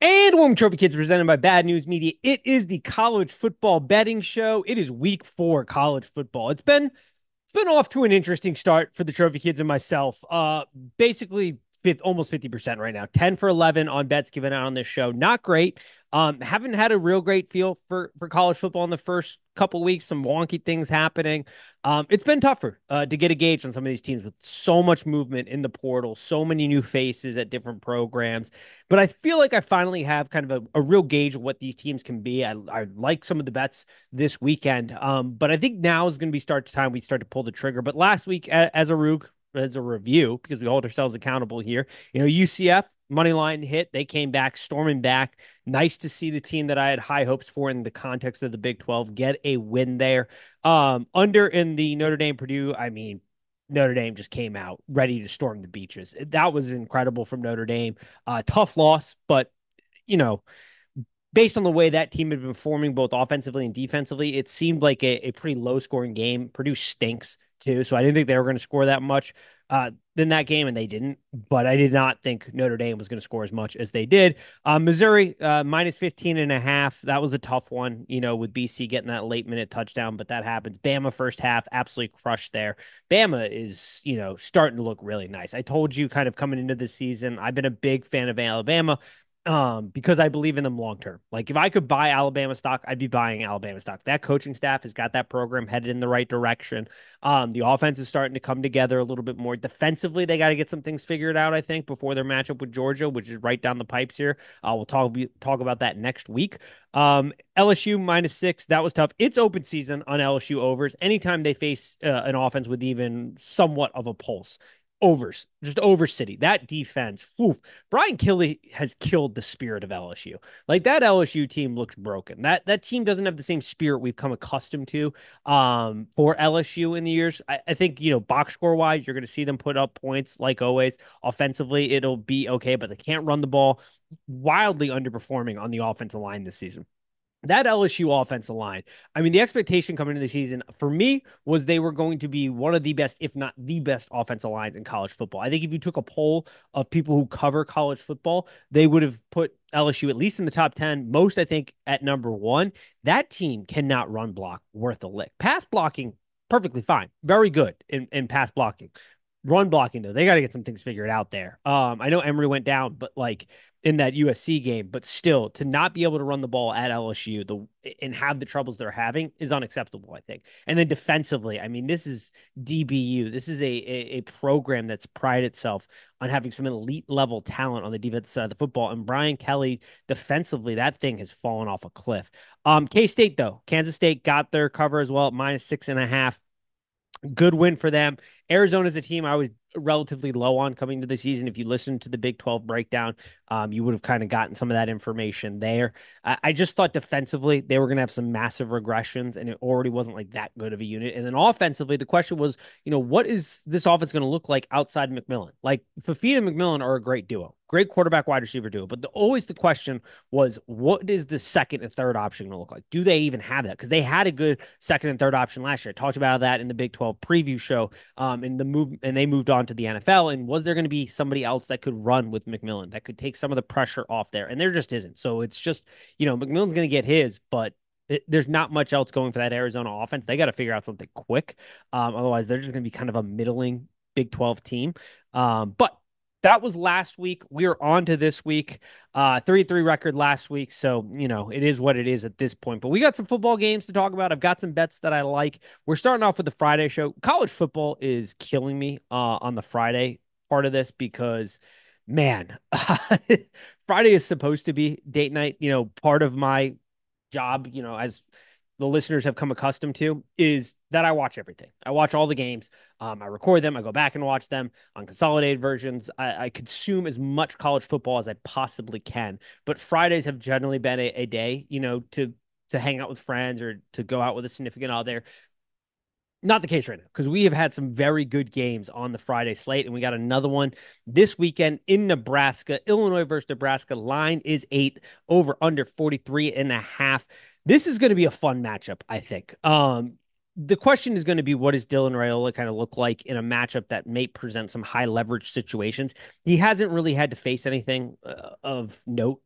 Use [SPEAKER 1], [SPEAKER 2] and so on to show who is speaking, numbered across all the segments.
[SPEAKER 1] And Warm Trophy Kids presented by Bad News Media. It is the college football betting show. It is week 4 college football. It's been off to an interesting start for the Trophy Kids and myself. Basically almost 50% right now. 10 for 11 on bets given out on this show. Not great. Haven't had a real great feel for college football in the first couple weeks. Some wonky things happening. It's been tougher to get a gauge on some of these teams with so much movement in the portal, so many new faces at different programs. But I feel like I finally have kind of a real gauge of what these teams can be. I like some of the bets this weekend. But I think now is going to be time we start to pull the trigger. But last week, as a review, because we hold ourselves accountable here, UCF money line hit. They came back, storming back. Nice to see the team that I had high hopes for in the context of the Big 12 get a win there. Under in the Notre Dame Purdue, I mean, Notre Dame just came out ready to storm the beaches. That was incredible from Notre Dame. Tough loss, but you know, based on the way that team had been performing both offensively and defensively, it seemed like a pretty low scoring game. Purdue stinks too, so I didn't think they were going to score that much in that game, and they didn't. But I did not think Notre Dame was going to score as much as they did. Missouri minus 15 and a half. That was a tough one, with BC getting that late minute touchdown, but that happens. Bama first half absolutely crushed there. Bama is, starting to look really nice. I told you kind of coming into the season, I've been a big fan of Alabama because I believe in them long term. Like if I could buy Alabama stock, I'd be buying Alabama stock. That coaching staff has got that program headed in the right direction. The offense is starting to come together a little bit more. Defensively, they got to get some things figured out, I think, before their matchup with Georgia, which is right down the pipes here. We'll talk about that next week. LSU -6. That was tough. It's open season on LSU overs. Anytime they face an offense with even somewhat of a pulse, overs, just over city. That defense, oof. Brian Kelly has killed the spirit of LSU. Like that LSU team looks broken. That team doesn't have the same spirit we've come accustomed to for LSU in the years. I think, box score wise, you're going to see them put up points like always. Offensively, it'll be okay, but they can't run the ball. Wildly underperforming on the offensive line this season. That LSU offensive line, I mean, the expectation coming into the season for me was they were going to be one of the best, if not the best, offensive lines in college football. I think if you took a poll of people who cover college football, they would have put LSU at least in the top 10, most, I think, at number one. That team cannot run block worth a lick. Pass blocking, perfectly fine. Very good in pass blocking. Run blocking, though, they got to get some things figured out there. I know Emory went down, but like in that USC game, but still to not be able to run the ball at LSU and have the troubles they're having is unacceptable, I think. And then defensively, I mean, this is DBU. This is a program that's prided itself on having some elite level talent on the defense side of the football. And Brian Kelly, defensively, that thing has fallen off a cliff. K-State, though, Kansas State got their cover as well at -6.5. Good win for them. Arizona's a team I was relatively low on coming to the season. If you listen to the Big 12 breakdown, you would have kind of gotten some of that information there. I just thought defensively they were going to have some massive regressions, and it already wasn't like that good of a unit. And then offensively, the question was, what is this offense going to look like outside McMillan? Like Fafita and McMillan are a great duo, great quarterback wide receiver duo. But always the question was, what is the second and third option going to look like? Do they even have that? Because they had a good second and third option last year. I talked about that in the Big 12 preview show. And they moved on to the NFL. And was there going to be somebody else that could run with McMillan that could take some of the pressure off there? And there just isn't. So it's just, McMillan's going to get his, but there's not much else going for that Arizona offense. They got to figure out something quick. Otherwise, they're just going to be kind of a middling Big 12 team. But that was last week. We are on to this week. 3-3 record last week. So, it is what it is at this point. But we got some football games to talk about. I've got some bets that I like. We're starting off with the Friday show. College football is killing me on the Friday part of this because, man, Friday is supposed to be date night. Part of my job, as the listeners have come accustomed to, is that I watch everything. I watch all the games. I record them. I go back and watch them on consolidated versions. I consume as much college football as I possibly can. But Fridays have generally been a day, to hang out with friends or to go out with a significant other. Not the case right now because we have had some very good games on the Friday slate, and we got another one this weekend in Nebraska. Illinois versus Nebraska. Line is 8, over under 43.5. This is going to be a fun matchup, I think. The question is going to be, what does Dylan Raiola kind of look like in a matchup that may present some high leverage situations? He hasn't really had to face anything of note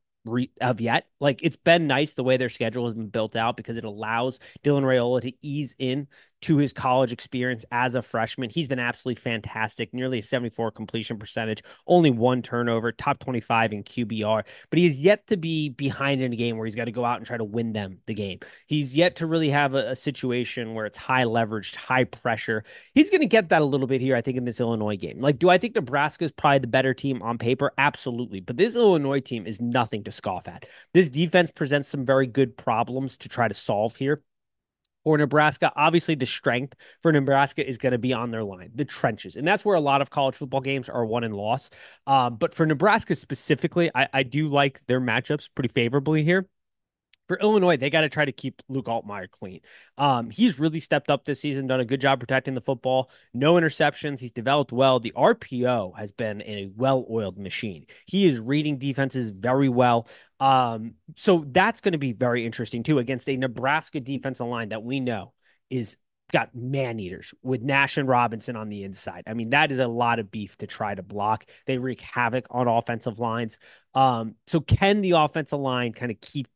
[SPEAKER 1] of yet. Like it's been nice the way their schedule has been built out because it allows Dylan Raiola to ease in to his college experience as a freshman. He's been absolutely fantastic, nearly a 74 completion percentage, only one turnover, top 25 in QBR, but he is yet to be behind in a game where he's got to go out and try to win them the game. He's yet to really have a situation where it's high leveraged, high pressure. He's going to get that a little bit here, I think, in this Illinois game. Like, do I think Nebraska is probably the better team on paper? Absolutely. But this Illinois team is nothing to scoff at. This defense presents some very good problems to try to solve here. For Nebraska, obviously the strength for Nebraska is going to be on their line, the trenches. And that's where a lot of college football games are won and lost. But for Nebraska specifically, I do like their matchups pretty favorably here. For Illinois, they got to try to keep Luke Altmaier clean. He's really stepped up this season, done a good job protecting the football. No interceptions. He's developed well. The RPO has been a well-oiled machine. He is reading defenses very well. So that's going to be very interesting too against a Nebraska defensive line that we know is got man eaters with Nash and Robinson on the inside. I mean, that is a lot of beef to try to block. They wreak havoc on offensive lines. So can the offensive line kind of keep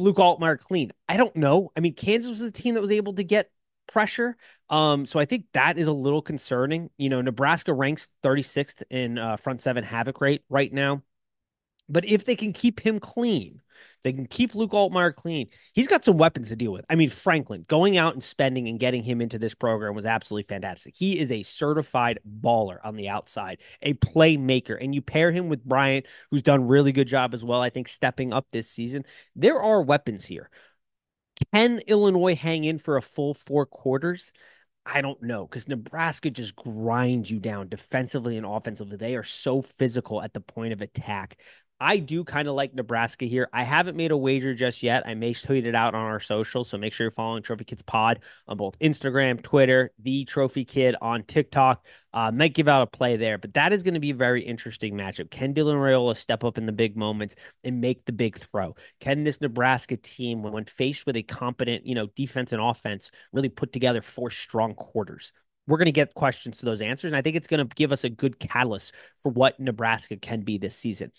[SPEAKER 1] Luke Altmaier clean? I don't know. I mean, Kansas was a team that was able to get pressure. So I think that is a little concerning. You know, Nebraska ranks 36th in front seven havoc rate right now. But if they can keep him clean, they can keep Luke Altmaier clean. He's got some weapons to deal with. I mean, Franklin going out and spending and getting him into this program was absolutely fantastic. He is a certified baller on the outside, a playmaker. And you pair him with Bryant, who's done really good job as well, I think, stepping up this season. There are weapons here. Can Illinois hang in for a full 4 quarters? I don't know because Nebraska just grinds you down defensively and offensively. They are so physical at the point of attack. I do kind of like Nebraska here. I haven't made a wager just yet. I may tweet it out on our socials, so make sure you're following Trophy Kids Pod on both Instagram, Twitter, the Trophy Kid on TikTok. Might give out a play there, but that is going to be a very interesting matchup. Can Dylan Raiola step up in the big moments and make the big throw? Can this Nebraska team, when faced with a competent, defense and offense, really put together 4 strong quarters? We're going to get questions to those answers, and I think it's going to give us a good catalyst for what Nebraska can be this season.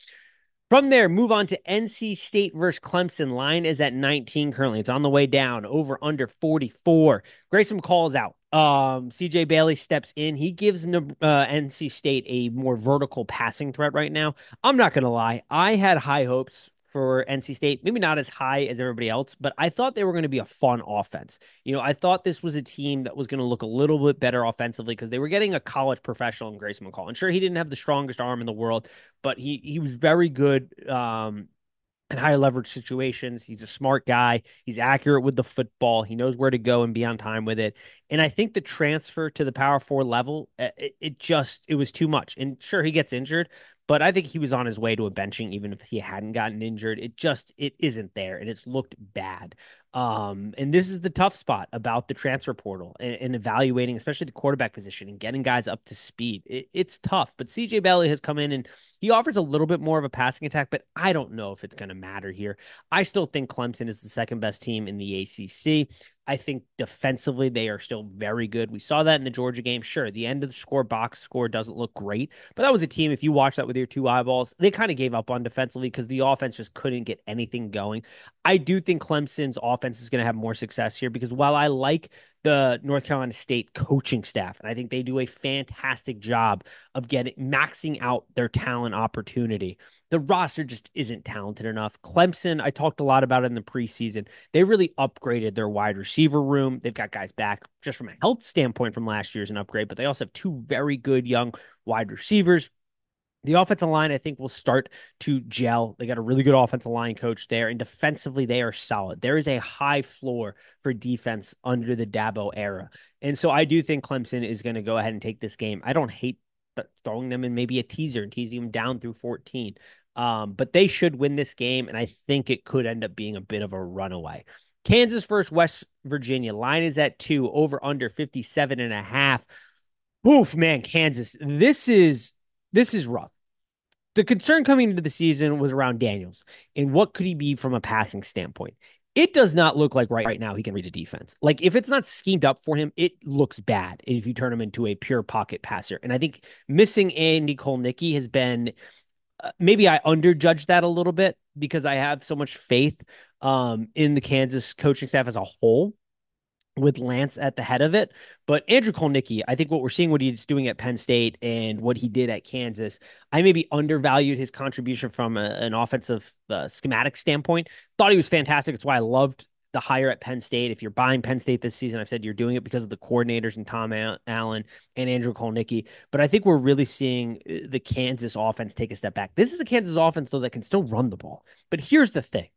[SPEAKER 1] From there, move on to NC State versus Clemson. Line is at 19 currently. It's on the way down, over under 44. Grayson calls out. CJ Bailey steps in. He gives NC State a more vertical passing threat right now. I'm not going to lie. I had high hopes for NC State, maybe not as high as everybody else, but I thought they were going to be a fun offense. I thought this was a team that was going to look a little bit better offensively because they were getting a college professional in Grayson McCall. And sure, he didn't have the strongest arm in the world, but he was very good in high leverage situations. He's a smart guy. He's accurate with the football. He knows where to go and be on time with it. And I think the transfer to the Power Four level, it was too much. And sure, he gets injured, but I think he was on his way to a benching, even if he hadn't gotten injured. It isn't there, and it's looked bad. And this is the tough spot about the transfer portal and evaluating, especially the quarterback position and getting guys up to speed. It's tough, but CJ Bailey has come in and he offers a little bit more of a passing attack, but I don't know if it's going to matter here. I still think Clemson is the second best team in the ACC. I think defensively, they are still very good. We saw that in the Georgia game. Sure, the end of the box score doesn't look great, but that was a team, if you watch that with your two eyeballs, they kind of gave up on defensively because the offense just couldn't get anything going. I do think Clemson's offense is going to have more success here because while I like the North Carolina State coaching staff, and I think they do a fantastic job of maxing out their talent opportunity, the roster just isn't talented enough. Clemson, I talked a lot about it in the preseason. They really upgraded their wide receiver room. They've got guys back just from a health standpoint from last year's an upgrade, but they also have 2 very good young wide receivers. The offensive line, I think, will start to gel. They got a really good offensive line coach there, and defensively, they are solid. There is a high floor for defense under the Dabo era. And so I do think Clemson is going to go ahead and take this game. I don't hate throwing them in maybe a teaser and teasing them down through 14. But they should win this game, and I think it could end up being a bit of a runaway. Kansas versus West Virginia. Line is at 2, over under 57.5. Oof, man, Kansas. This is rough. The concern coming into the season was around Daniels and what could he be from a passing standpoint. It does not look like right now he can read a defense. Like if it's not schemed up for him, it looks bad if you turn him into a pure pocket passer. And I think missing Andy Kolnicki has been maybe I underjudged that a little bit because I have so much faith in the Kansas coaching staff as a whole, with Lance at the head of it. But Andrew Kolnicki, I think what we're seeing, what he's doing at Penn State and what he did at Kansas, I maybe undervalued his contribution from an offensive schematic standpoint. Thought he was fantastic. That's why I loved the hire at Penn State. If you're buying Penn State this season, I've said you're doing it because of the coordinators and Tom Allen and Andrew Kolnicki. But I think we're really seeing the Kansas offense take a step back. This is a Kansas offense, though, that can still run the ball. But here's the thing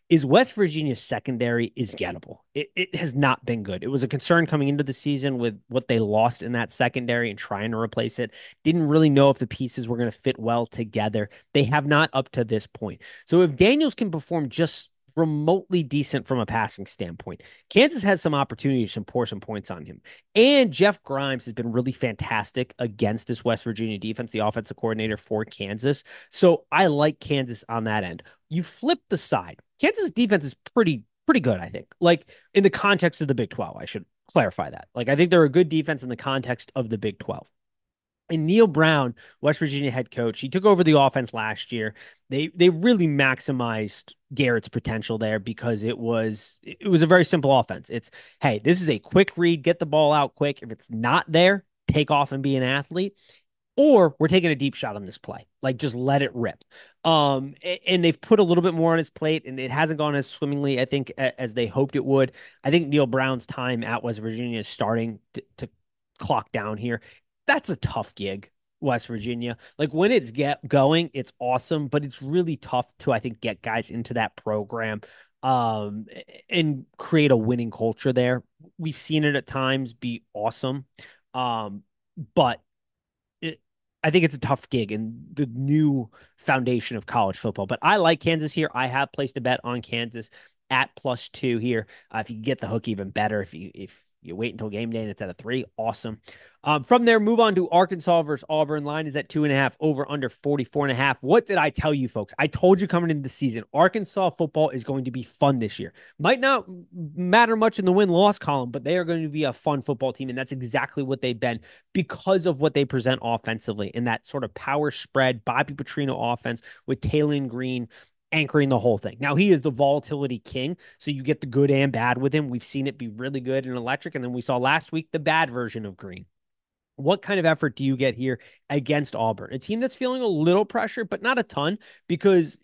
[SPEAKER 1] is West Virginia's secondary is gettable. It has not been good. It was a concern coming into the season with what they lost in that secondary and trying to replace it. Didn't really know if the pieces were going to fit well together. They have not up to this point. So if Daniels can perform just remotely decent from a passing standpoint, Kansas has some opportunity to pour some points on him. And Jeff Grimes has been really fantastic against this West Virginia defense, the offensive coordinator for Kansas. So I like Kansas on that end. You flip the side. Kansas defense is pretty good, I think. Like in the context of the Big 12, I should clarify that. Like I think they're a good defense in the context of the Big 12. And Neil Brown, West Virginia head coach, he took over the offense last year. They really maximized Garrett's potential there because it was a very simple offense. It's, hey, this is a quick read, get the ball out quick. If it's not there, take off and be an athlete, or we're taking a deep shot on this play. Like just let it rip. And they've put a little bit more on his plate, and it hasn't gone as swimmingly, I think, as they hoped it would. I think Neil Brown's time at West Virginia is starting to clock down here. That's a tough gig, West Virginia. Like when it's get going, it's awesome, but it's really tough to, I think, get guys into that program um and create a winning culture there. We've seen it at times be awesome. But it, I think it's a tough gig in the new foundation of college football. But I like Kansas here. I have placed a bet on Kansas at +2 here. If you get the hook, even better. If you wait until game day and it's at a 3, awesome. From there, move on to Arkansas versus Auburn. Line is at 2.5, over under 44.5. What did I tell you, folks? I told you coming into the season, Arkansas football is going to be fun this year. Might not matter much in the win-loss column, but they are going to be a fun football team, and that's exactly what they've been because of what they present offensively in that sort of power spread, Bobby Petrino offense with Taylor Green anchoring the whole thing. Now, he is the volatility king, so you get the good and bad with him. We've seen it be really good and electric, and then we saw last week the bad version of Green. What kind of effort do you get here against Auburn? A team that's feeling a little pressure, but not a ton, because,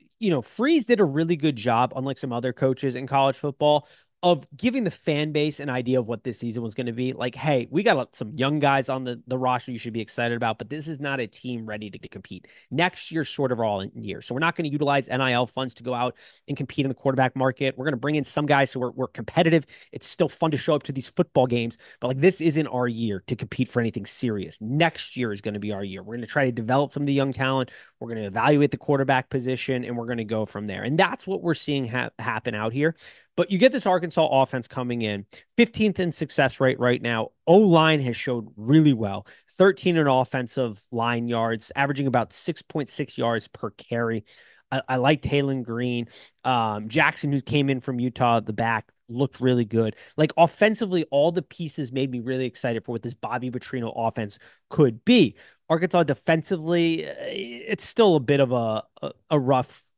[SPEAKER 1] Freeze did a really good job, unlike some other coaches in college football, of giving the fan base an idea of what this season was going to be. Like, hey, we got some young guys on the roster you should be excited about, but this is not a team ready to compete. Next year's sort of all in year. So we're not going to utilize NIL funds to go out and compete in the quarterback market. We're going to bring in some guys so we're competitive. It's still fun to show up to these football games, but like this isn't our year to compete for anything serious. Next year is going to be our year. We're going to try to develop some of the young talent. We're going to evaluate the quarterback position, and we're going to go from there. And that's what we're seeing happen out here. But you get this Arkansas offense coming in 15th in success rate right now. O-line has showed really well. 13 in offensive line yards, averaging about 6.6 yards per carry. I like Taylor Green. Jackson, who came in from Utah, the back, looked really good. Like offensively, all the pieces made me really excited for what this Bobby Petrino offense could be. Arkansas defensively, it's still a bit of a rough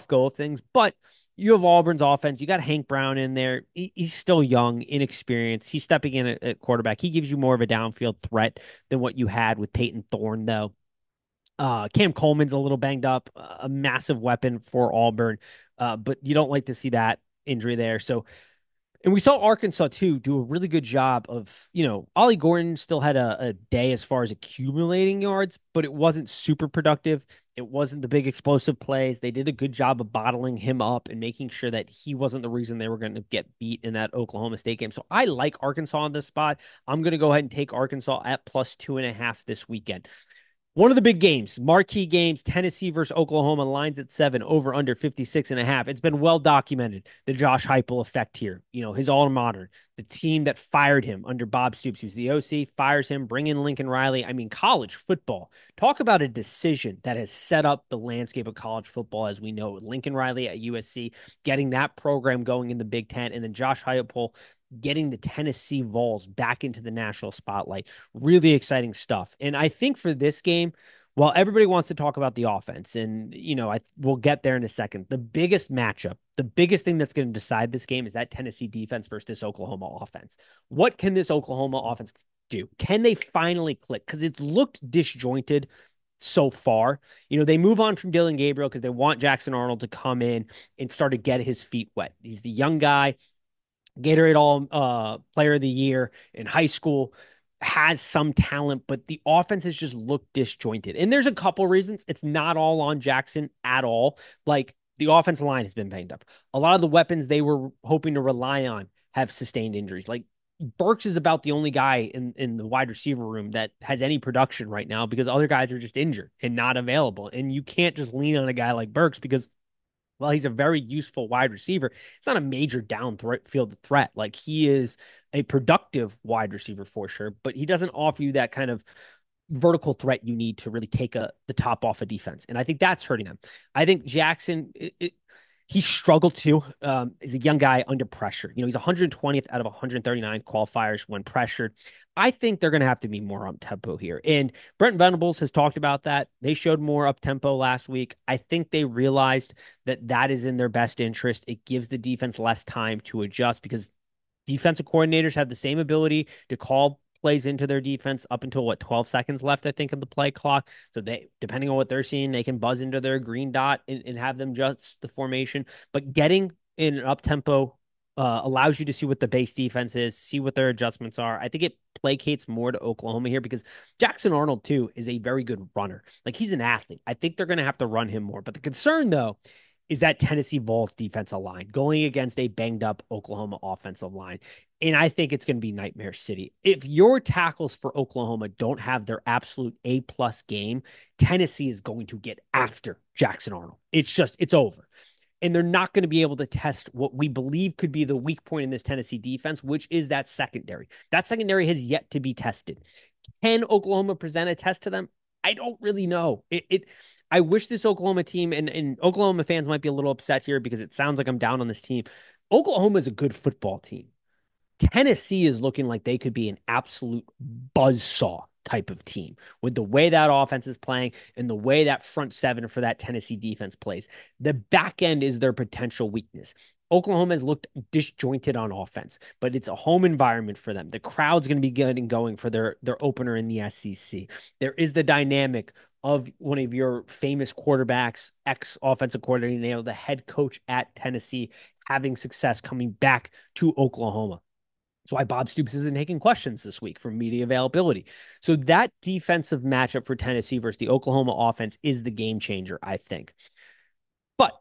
[SPEAKER 1] go of things, but you have Auburn's offense. You got Hank Brown in there. He's still young, inexperienced. He's stepping in at quarterback. He gives you more of a downfield threat than what you had with Peyton Thorne, though. Cam Coleman's a little banged up, a massive weapon for Auburn, but you don't like to see that injury there. So, and we saw Arkansas too do a really good job of, Ollie Gordon still had a day as far as accumulating yards, but it wasn't super productive. It wasn't the big explosive plays. They did a good job of bottling him up and making sure that he wasn't the reason they were going to get beat in that Oklahoma State game. So I like Arkansas on this spot. I'm going to go ahead and take Arkansas at +2.5 this weekend. One of the big games, marquee games, Tennessee versus Oklahoma, lines at 7, over under 56.5. It's been well documented, the Josh Heupel effect here. His alma mater, the team that fired him under Bob Stoops, who's the OC, fires him, bring in Lincoln Riley. I mean, college football. Talk about a decision that has set up the landscape of college football as we know it. Lincoln Riley at USC, getting that program going in the Big Ten, and then Josh Heupel getting the Tennessee Vols back into the national spotlight. Really exciting stuff. And I think for this game, Well, everybody wants to talk about the offense, and we'll get there in a second. The biggest matchup, the biggest thing that's going to decide this game is that Tennessee defense versus this Oklahoma offense. What can this Oklahoma offense do? Can they finally click? Because it's looked disjointed so far. They move on from Dylan Gabriel because they want Jackson Arnold to come in and start to get his feet wet. He's the young guy, Gatorade All Player of the Year in high school, has some talent, but the offense has just looked disjointed. And there's a couple reasons. It's not all on Jackson at all. Like the offensive line has been banged up. A lot of the weapons they were hoping to rely on have sustained injuries. Like Burks is about the only guy in the wide receiver room that has any production right now because other guys are just injured and not available. And you can't just lean on a guy like Burks because he's a very useful wide receiver. It's not a major downfield threat. Like he is a productive wide receiver for sure, but he doesn't offer you that kind of vertical threat you need to really take the top off a defense. And I think that's hurting them. I think Jackson, he struggled too. As a young guy under pressure. He's 120th out of 139 qualifiers when pressured. I think they're going to have to be more up tempo here. And Brent Venables has talked about that. They showed more up tempo last week. I think they realized that is in their best interest. It gives the defense less time to adjust because defensive coordinators have the same ability to call plays into their defense up until 12 seconds left, I think, of the play clock. So they, depending on what they're seeing, they can buzz into their green dot and have them adjust the formation. But getting in an up tempo allows you to see what the base defense is, see what their adjustments are. I think it placates more to Oklahoma here because Jackson Arnold, too, is a very good runner. Like he's an athlete. I think they're going to have to run him more. But the concern, though, is that Tennessee Vols defensive line going against a banged up Oklahoma offensive line. And I think it's going to be Nightmare City. If your tackles for Oklahoma don't have their absolute A-plus game, Tennessee is going to get after Jackson Arnold. It's over. And they're not going to be able to test what we believe could be the weak point in this Tennessee defense, which is that secondary. That secondary has yet to be tested. Can Oklahoma present a test to them? I don't really know. I wish this Oklahoma team, and Oklahoma fans might be a little upset here because it sounds like I'm down on this team. Oklahoma is a good football team. Tennessee is looking like they could be an absolute buzzsaw type of team with the way that offense is playing and the way that front seven for that Tennessee defense plays. The back end is their potential weakness. Oklahoma has looked disjointed on offense, but it's a home environment for them. The crowd's going to be getting going for their opener in the SEC. There is the dynamic of one of your famous quarterbacks, ex-offensive coordinator, the head coach at Tennessee, having success coming back to Oklahoma. That's why Bob Stoops isn't taking questions this week for media availability. So that defensive matchup for Tennessee versus the Oklahoma offense is the game changer, I think. But,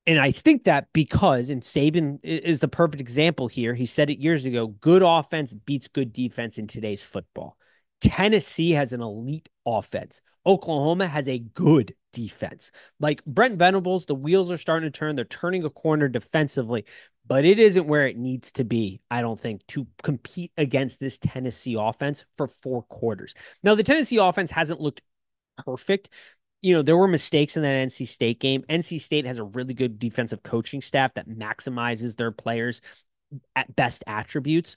[SPEAKER 1] and I think that because, and Saban is the perfect example here, he said it years ago, good offense beats good defense in today's football. Tennessee has an elite offense. Oklahoma has a good defense. Like Brent Venables, the wheels are starting to turn. They're turning a corner defensively, but it isn't where it needs to be, I don't think, to compete against this Tennessee offense for 4 quarters. Now, the Tennessee offense hasn't looked perfect. There were mistakes in that NC State game. NC State has a really good defensive coaching staff that maximizes their players' at best attributes.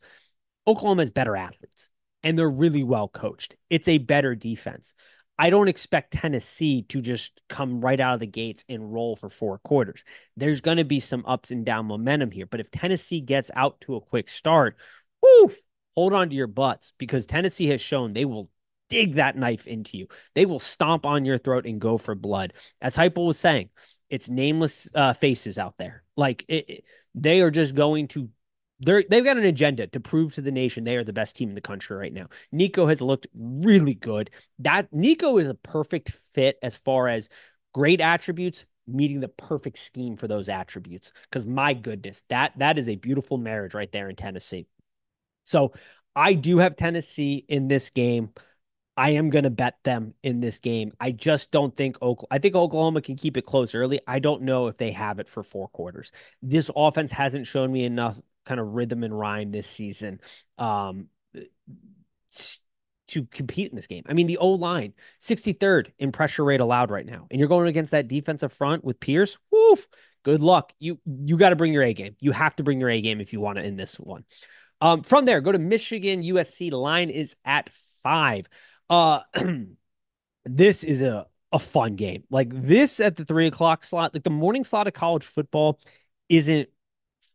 [SPEAKER 1] Oklahoma has better athletes, and they're really well coached. It's a better defense. I don't expect Tennessee to just come right out of the gates and roll for 4 quarters. There's going to be some ups and down momentum here. But if Tennessee gets out to a quick start, whoo, hold on to your butts because Tennessee has shown they will dig that knife into you. They will stomp on your throat and go for blood. As Heupel was saying, it's nameless faces out there. Like they are just going to they've got an agenda to prove to the nation they are the best team in the country right now. Nico has looked really good. That Nico is a perfect fit as far as great attributes meeting the perfect scheme for those attributes. Because my goodness, that is a beautiful marriage right there in Tennessee. So I do have Tennessee in this game. I am going to bet them in this game. I just don't think I think Oklahoma can keep it close early. I don't know if they have it for 4 quarters. This offense hasn't shown me enough kind of rhythm and rhyme this season to compete in this game. I mean, the O-line, 63rd in pressure rate allowed right now. And you're going against that defensive front with Pierce. Woof. Good luck. You got to bring your A game. You have to bring your A game if you want to in this one. From there, go to Michigan, USC. The line is at 5. This is a fun game. Like this at the 3 o'clock slot, like the morning slot of college football isn't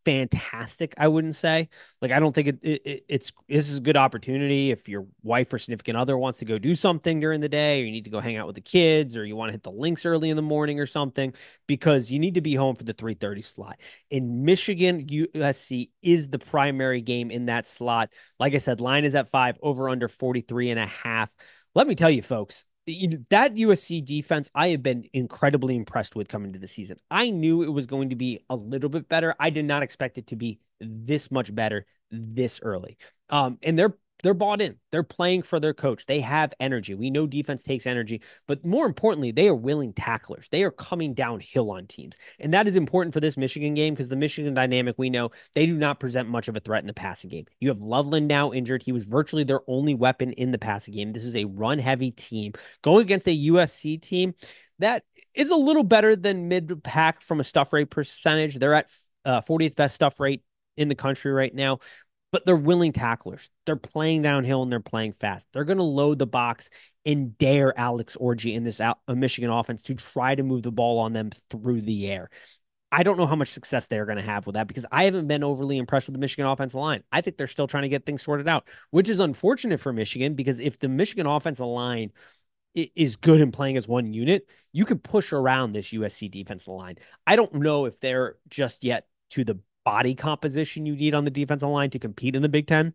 [SPEAKER 1] fantastic, I wouldn't say. Like I don't think it's this is a good opportunity if your wife or significant other wants to go do something during the day, or you need to go hang out with the kids, or you want to hit the links early in the morning or something, because you need to be home for the 3:30 slot. In Michigan, USC is the primary game in that slot. Like I said, line is at 5, over under 43 and a half. Let me tell you, folks, that USC defense, I have been incredibly impressed with coming to the season. I knew it was going to be a little bit better. I did not expect it to be this much better this early. And they're bought in. They're playing for their coach. They have energy. We know defense takes energy, but more importantly, they are willing tacklers. They are coming downhill on teams. And that is important for this Michigan game because the Michigan dynamic, we know they do not present much of a threat in the passing game. You have Loveland now injured. He was virtually their only weapon in the passing game. This is a run heavy team going against a USC team that is a little better than mid pack from a stuff rate percentage. They're at 40th best stuff rate in the country right now, but they're willing tacklers. They're playing downhill and they're playing fast. They're going to load the box and dare Alex Orji in this Michigan offense to try to move the ball on them through the air. I don't know how much success they're going to have with that because I haven't been overly impressed with the Michigan offensive line. I think they're still trying to get things sorted out, which is unfortunate for Michigan because if the Michigan offensive line is good in playing as one unit, you can push around this USC defensive line. I don't know if they're just yet to the body composition you need on the defensive line to compete in the Big Ten.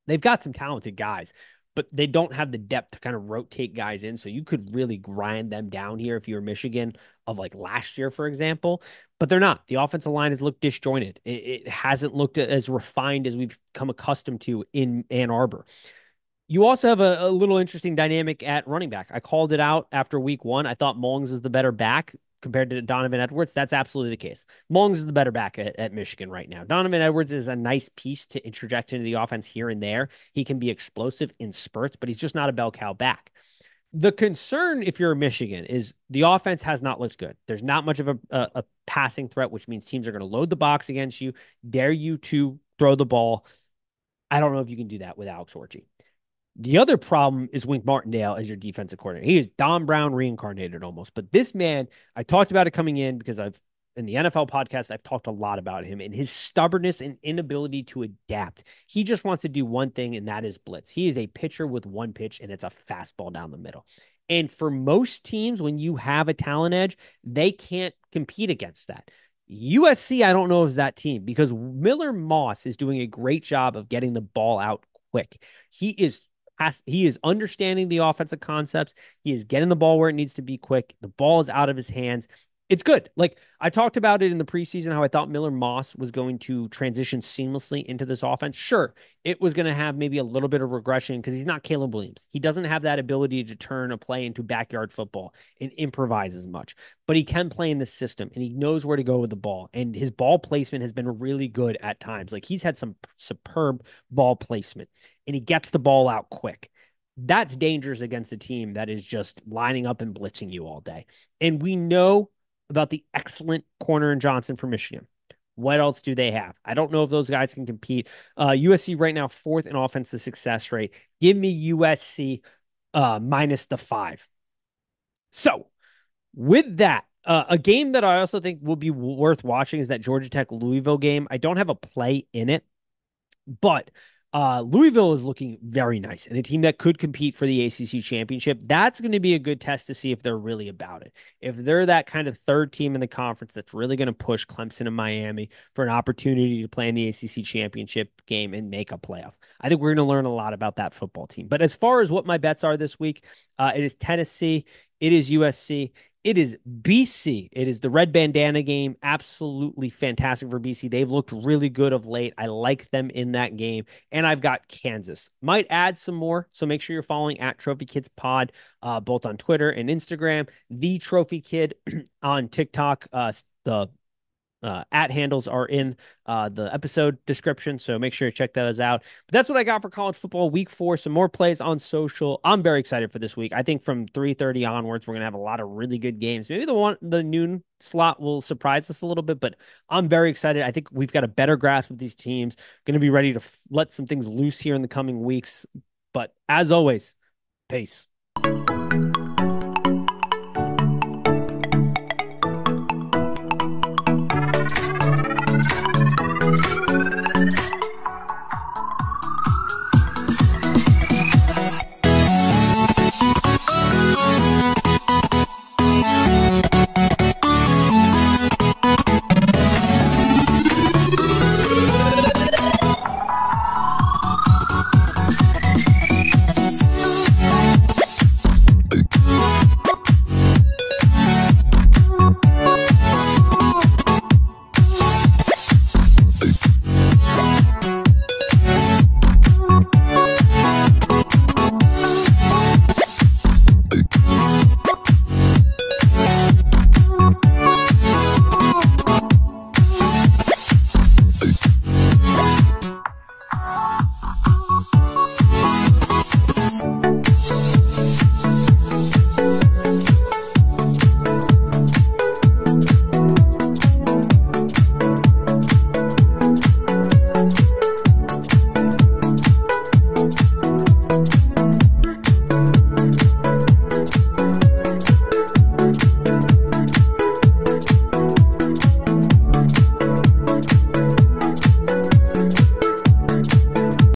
[SPEAKER 1] They've got some talented guys, but they don't have the depth to kind of rotate guys in. So you could really grind them down here if you're Michigan of like last year, for example. But they're not. The offensive line has looked disjointed. It hasn't looked as refined as we've come accustomed to in Ann Arbor. You also have a little interesting dynamic at running back. I called it out after week one. I thought Mullings is the better back compared to Donovan Edwards. That's absolutely the case. Mullings is the better back at Michigan right now. Donovan Edwards is a nice piece to interject into the offense here and there. He can be explosive in spurts, but he's just not a bell cow back. The concern, if you're Michigan, is the offense has not looked good. There's not much of a passing threat, which means teams are going to load the box against you, dare you to throw the ball. I don't know if you can do that with Alex Orji. The other problem is Wink Martindale as your defensive coordinator. He is Don Brown reincarnated almost. But this man, I talked about it coming in because in the NFL podcast, I've talked a lot about him and his stubbornness and inability to adapt. He just wants to do one thing, and that is blitz. He is a pitcher with one pitch, and it's a fastball down the middle. And for most teams, when you have a talent edge, they can't compete against that. USC, I don't know if it's that team because Miller Moss is doing a great job of getting the ball out quick. He is understanding the offensive concepts. He is getting the ball where it needs to be quick. The ball is out of his hands. It's good. Like I talked about it in the preseason, how I thought Miller Moss was going to transition seamlessly into this offense. Sure, it was going to have maybe a little bit of regression because he's not Caleb Williams. He doesn't have that ability to turn a play into backyard football and improvise as much, but he can play in this system and he knows where to go with the ball. And his ball placement has been really good at times. Like he's had some superb ball placement and he gets the ball out quick. That's dangerous against a team that is just lining up and blitzing you all day. And we know about the excellent corner in Johnson for Michigan. What else do they have? I don't know if those guys can compete. USC right now, fourth in offensive success rate. Give me USC minus the 5. So with that, a game that I also think will be worth watching is that Georgia Tech Louisville game. I don't have a play in it, but Louisville is looking very nice and a team that could compete for the ACC championship. That's going to be a good test to see if they're really about it. If they're that kind of third team in the conference that's really going to push Clemson and Miami for an opportunity to play in the ACC championship game and make a playoff. I think we're going to learn a lot about that football team. But as far as what my bets are this week, it is Tennessee, it is USC, it is BC. It is the red bandana game. Absolutely fantastic for BC. They've looked really good of late. I like them in that game. And I've got Kansas. Might add some more. So make sure you're following at Trophykidspod, both on Twitter and Instagram. The Trophy Kid on TikTok. The at handles are in the episode description, so make sure to check those out. But that's what I got for college football week 4. Some more plays on social. I'm very excited for this week. I think from 3:30 onwards, we're gonna have a lot of really good games. Maybe the noon slot will surprise us a little bit, but I'm very excited. I think we've got a better grasp of these teams. Going to be ready to let some things loose here in the coming weeks. But as always, peace.